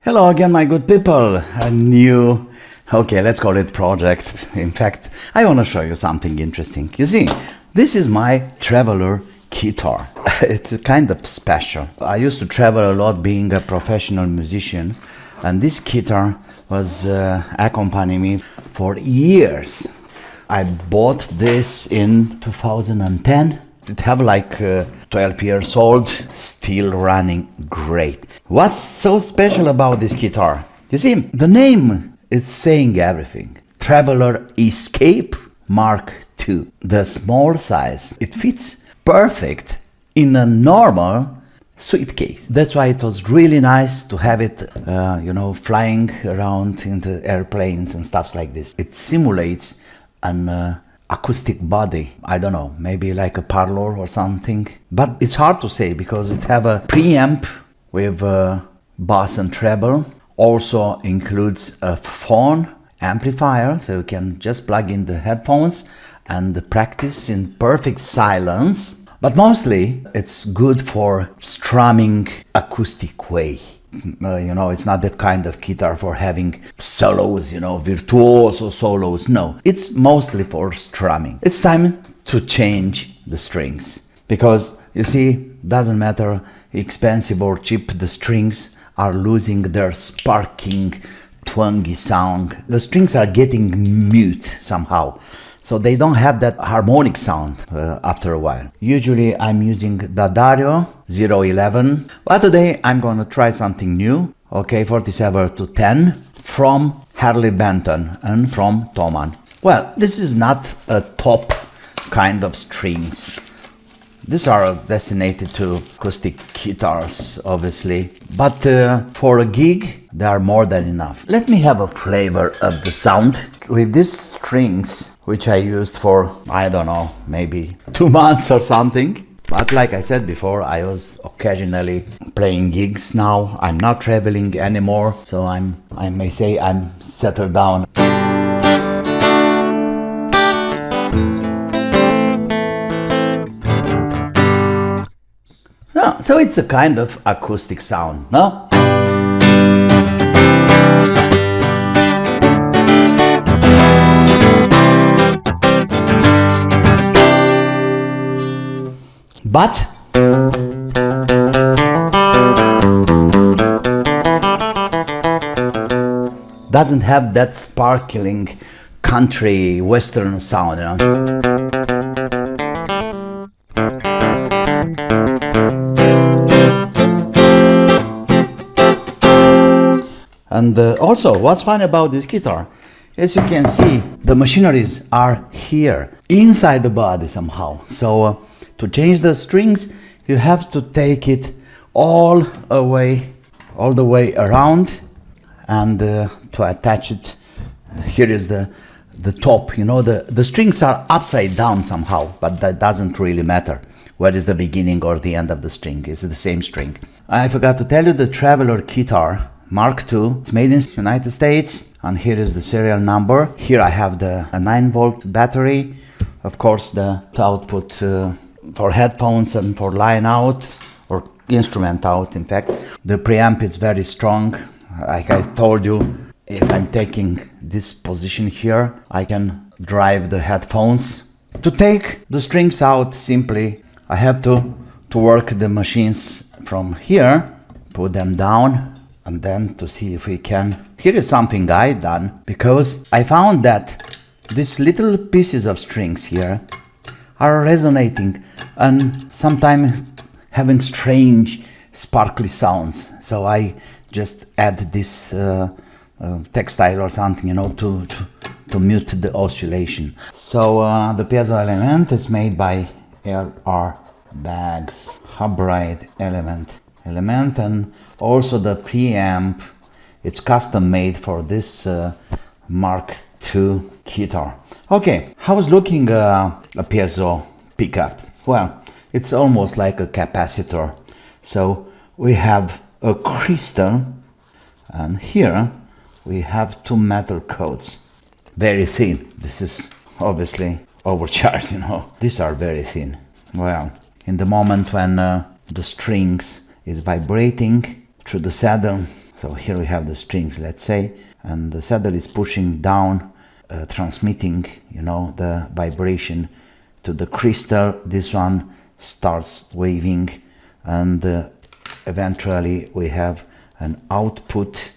Hello again, my good people. A new, let's call it project. In fact, I want to show you something interesting. You see, this is my traveler guitar. It's kind of special. I used to travel a lot being a professional musician, and this guitar was accompanying me for years. I bought this in 2010. It have like 12 years old, still running great. What's so special about this guitar? You see, the name is saying everything. Traveler Escape Mark II. The small size, it fits perfect in a normal suitcase. That's why it was really nice to have it, flying around in the airplanes and stuff like this. It simulates an acoustic body. I don't know, maybe like a parlor or something. But it's hard to say because it have a preamp with bass and treble. Also includes a phone amplifier, so you can just plug in the headphones and practice in perfect silence. But mostly it's good for strumming acoustic way. It's not that kind of guitar for having solos, virtuoso solos. No, it's mostly for strumming. It's time to change the strings because, you see, doesn't matter expensive or cheap, the strings are losing their sparking, twangy sound. The strings are getting mute somehow. So they don't have that harmonic sound after a while. Usually I'm using the Dario 011, but today I'm going to try something new. 47 to 10 from Harley Benton and from Thomann. Well, this is not a top kind of strings. These are designated to acoustic guitars, obviously, but for a gig, they are more than enough. Let me have a flavor of the sound with these strings, which I used for, I don't know, maybe 2 months or something. But like I said before, I was occasionally playing gigs now. I'm not traveling anymore, so I may say I'm settled down. No, so it's a kind of acoustic sound, no? But doesn't have that sparkling country western sound, And also, what's fun about this guitar, as you can see, the machineries are here, inside the body somehow. So to change the strings, you have to take it all the way around, and to attach it, here is the top. The strings are upside down somehow, but that doesn't really matter. Where is the beginning or the end of the string? It's the same string. I forgot to tell you the Traveler guitar Mark II. It's made in the United States, and here is the serial number. Here I have a 9-volt battery. Of course, the output for headphones and for line out, or instrument out, in fact. The preamp is very strong. Like I told you, if I'm taking this position here, I can drive the headphones. To take the strings out, simply, I have to work the machines from here, put them down, and then to see if we can. Here is something I done, because I found that these little pieces of strings here are resonating and sometimes having strange sparkly sounds. So I just add this textile or something, to mute the oscillation. So the piezo element is made by RR Bags hybrid element, and also the preamp, it's custom made for this Mark II guitar. How's looking a piezo pickup? Well, it's almost like a capacitor. So we have a crystal, and here we have 2 metal coats, very thin. This is obviously overcharged, These are very thin. Well, in the moment when the strings is vibrating through the saddle, So here we have the strings, let's say, and the saddle is pushing down, transmitting, you know, the vibration to the crystal. This one starts waving, and eventually we have an output.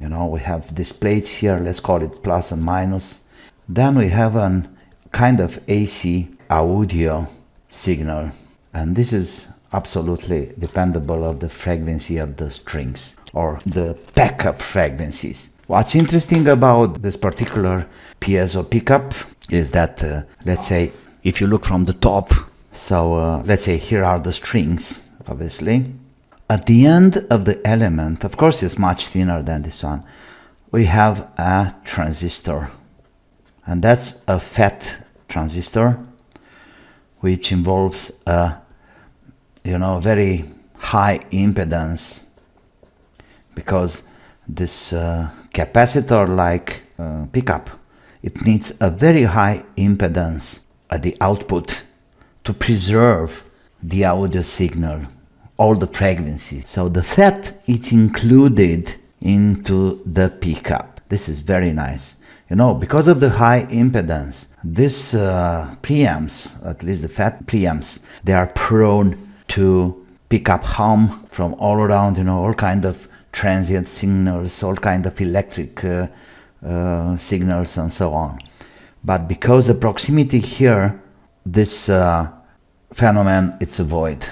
You know, we have these plates here, let's call it plus and minus. Then we have a kind of AC audio signal, and this is absolutely dependable of the frequency of the strings or the backup frequencies. What's interesting about this particular piezo pickup is that, let's say, if you look from the top, so let's say here are the strings, obviously. At the end of the element, of course it's much thinner than this one, we have a transistor. And that's a FET transistor, which involves a, you know, very high impedance, because this capacitor-like pickup, it needs a very high impedance at the output to preserve the audio signal, all the frequencies. So the FET is included into the pickup. This is very nice. You know, because of the high impedance, these preamps, at least the FET preamps, they are prone to pick up hum from all around, you know, all kind of transient signals, all kind of electric signals and so on. But because the proximity here, this phenomenon, it's avoided.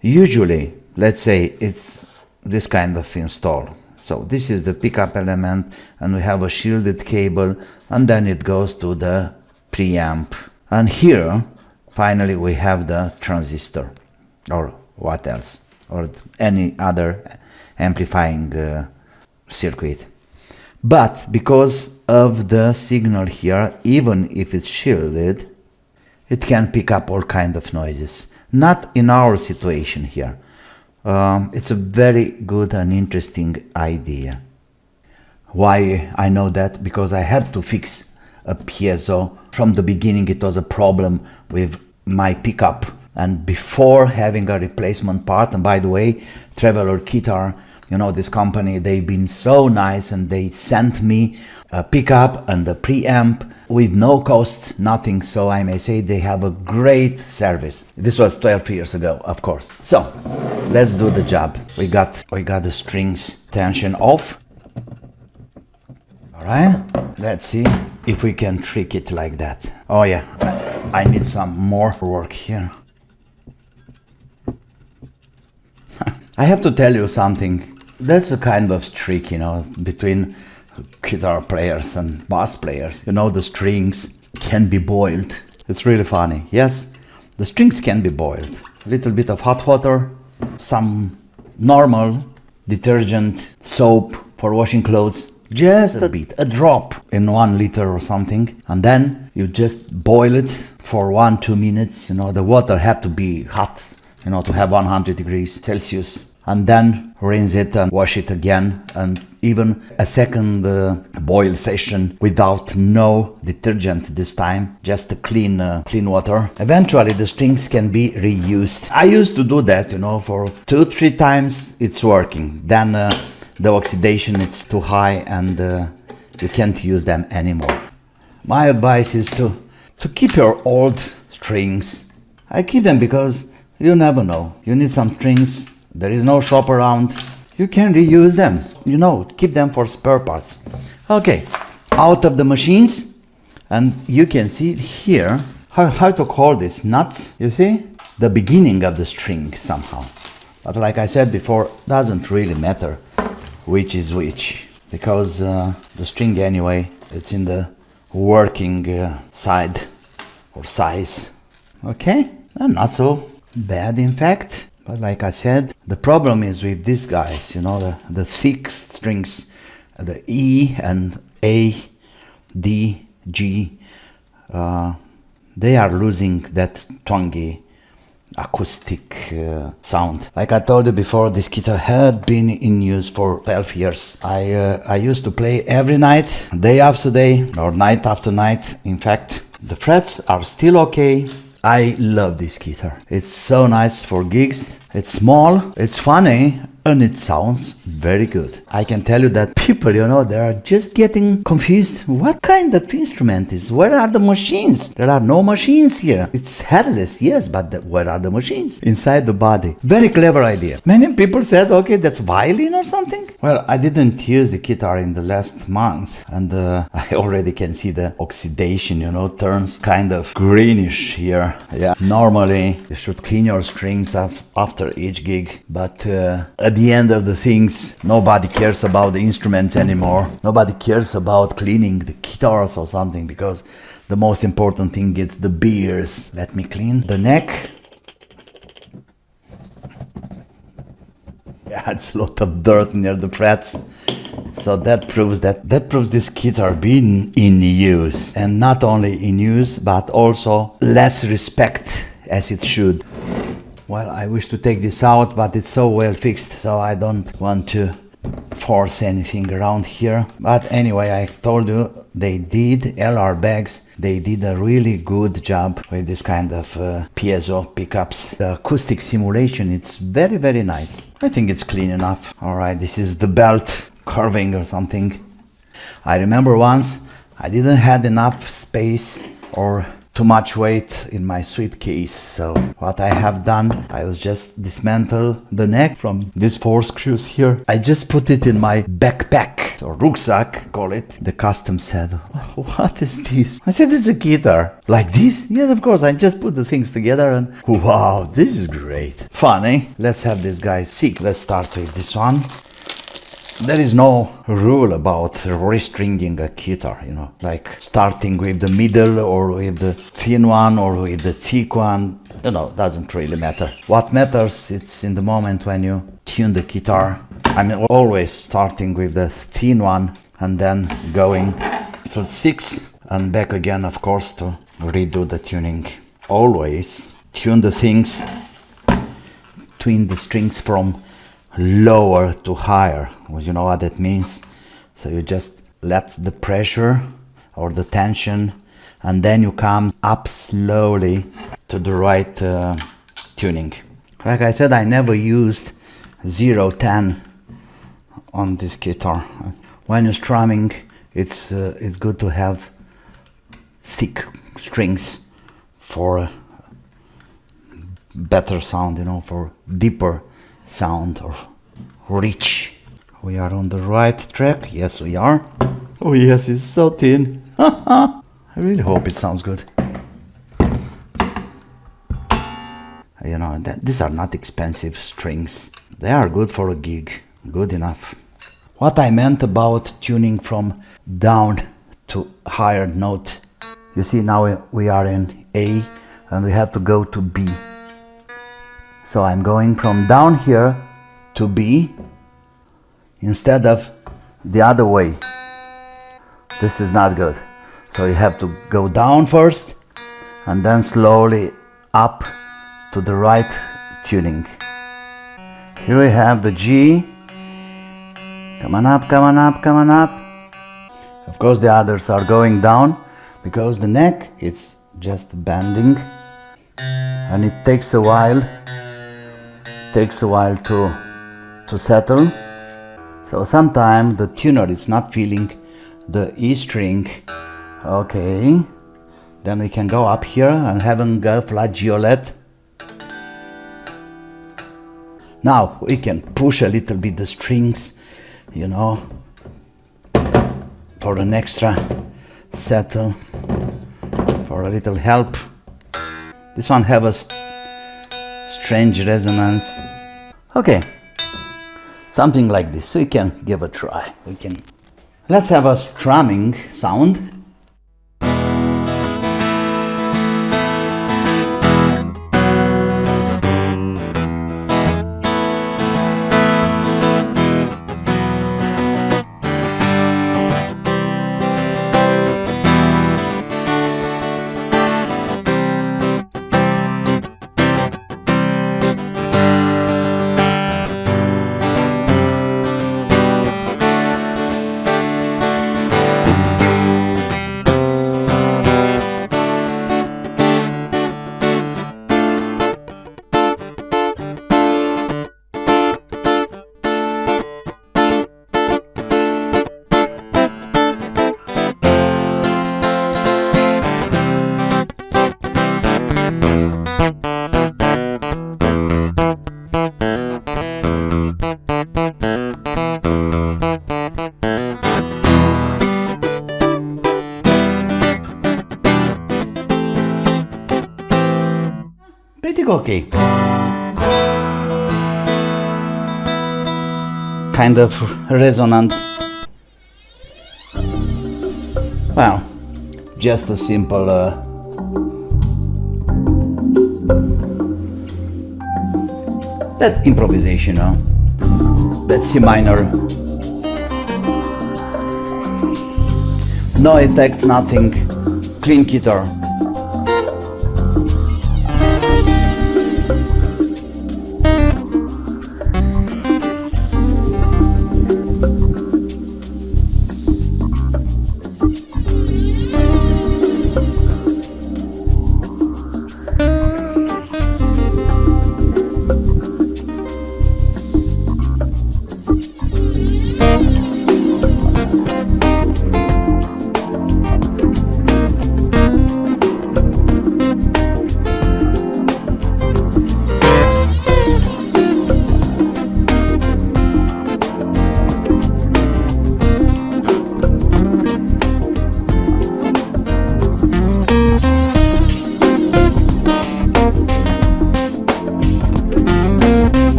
Usually, let's say it's this kind of install. So this is the pickup element, and we have a shielded cable, and then it goes to the preamp. And here, finally, we have the transistor, or what else, or any other amplifying circuit. But because of the signal here, even if it's shielded, it can pick up all kind of noises. Not in our situation here. It's a very good and interesting idea. Why I know that? Because I had to fix a piezo. From the beginning it was a problem with my pickup, and before having a replacement part, and by the way, Traveler Guitar, you know, this company, they've been so nice, and they sent me a pickup and a preamp with no cost, nothing. So I may say they have a great service. This was 12 years ago, of course. So let's do the job. We got the strings tension off. All right, let's see if we can trick it like that. Oh yeah, I need some more work here. I have to tell you something. That's a kind of trick, you know, between guitar players and bass players. You know, the strings can be boiled. It's really funny. Yes, the strings can be boiled. A little bit of hot water, some normal detergent, soap for washing clothes, just a bit, a drop in 1 liter or something, and then you just boil it for 1-2 minutes. You know, the water have to be hot, you know, to have 100 degrees Celsius, and then rinse it and wash it again, and even a second boil session without no detergent this time, just a clean water. Eventually the strings can be reused. I used to do that, you know, for 2-3 times. It's working. Then the oxidation is too high, and you can't use them anymore. My advice is to keep your old strings. I keep them because you never know. You need some strings, there is no shop around, you can reuse them, you know, keep them for spare parts. Okay, out of the machines, and you can see here how to call this nuts. You see the beginning of the string somehow, but like I said before, doesn't really matter which is which, because the string anyway, it's in the working side or size. Okay, and not so bad in fact. But like I said, the problem is with these guys, you know, the thick strings, the E and A, D, G, they are losing that twangy acoustic sound. Like I told you before, this guitar had been in use for 12 years. I used to play every night, day after day, or night after night. In fact, the frets are still okay. I love this guitar. It's so nice for gigs. It's small, it's funny. and it sounds very good. I can tell you that people, they are just getting confused. What kind of instrument is? Where are the machines? There are no machines here. It's headless, yes, but where are the machines? Inside the body. Very clever idea. Many people said, okay, that's violin or something. Well, I didn't use the guitar in the last month, and I already can see the oxidation, turns kind of greenish here. Yeah, normally you should clean your strings after each gig, but at the end of the things, nobody cares about the instruments anymore. Nobody cares about cleaning the guitars or something, because the most important thing is the beers. Let me clean the neck. Yeah, it's a lot of dirt near the frets. So that proves this guitar being in use, and not only in use but also less respect as it should. Well, I wish to take this out, but it's so well fixed, so I don't want to force anything around here. But anyway, I told you, they did, LR Bags, they did a really good job with this kind of piezo pickups. The acoustic simulation, it's very, very nice. I think it's clean enough. Alright, this is the belt curving or something. I remember once I didn't have enough space or too much weight in my suitcase, so what I have done, I was just dismantle the neck from these 4 screws here. I just put it in my backpack or rucksack, call it. The customs said, what is this? I said, it's a guitar. Like this? Yes, of course. I just put the things together and wow, this is great. Funny. Let's have this guy seek. Let's start with this one. There is no rule about restringing a guitar, like starting with the middle or with the thin one or with the thick one, doesn't really matter. What matters, it's in the moment when you tune the guitar. I'm always starting with the thin one and then going to 6 and back again, of course, to redo the tuning. Always tune the things, tune the strings from lower to higher. Well, you know what that means? So you just let the pressure or the tension, and then you come up slowly to the right tuning. Like I said, I never used 0-10 on this guitar. When you're strumming, it's good to have thick strings for better sound, for deeper sound or rich. We are on the right track. Yes, we are. Oh yes, it's so thin. I really hope it sounds good. These are not expensive strings. They are good for a gig. Good enough. What I meant about tuning from down to higher note. You see, now we are in A and we have to go to B. So I'm going from down here to B instead of the other way. This is not good. So you have to go down first and then slowly up to the right tuning. Here we have the G. Come on up, come on up, come on up. Of course the others are going down because the neck is just bending and it takes a while to settle. So sometimes the tuner is not feeling the E string. Okay, then we can go up here and have a flageolet. Now we can push a little bit the strings, for an extra settle, for a little help. This one have a strange resonance. Okay, something like this. We can give a try. Let's have a strumming sound. okay. Kind of resonant. Well, just a simple that improvisation, that C minor. No effects, nothing. Clean guitar.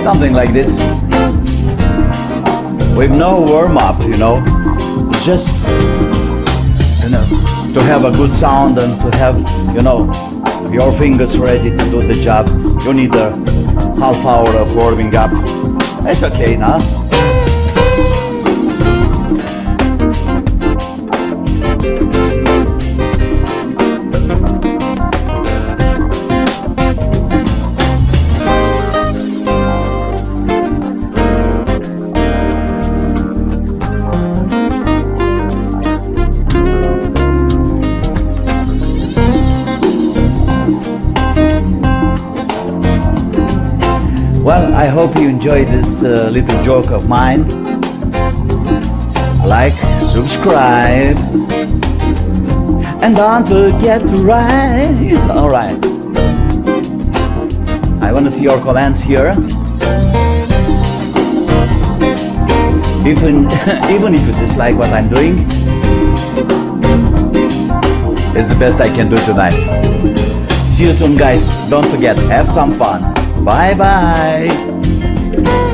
Something like this, with no warm-up, It's just, to have a good sound and to have, your fingers ready to do the job. You need a half hour of warming up. It's okay, now. Well, I hope you enjoyed this little joke of mine. Like, subscribe, and don't forget to write. Alright. I want to see your comments here. Even if you dislike what I'm doing, it's the best I can do tonight. See you soon, guys. Don't forget, have some fun. Bye bye.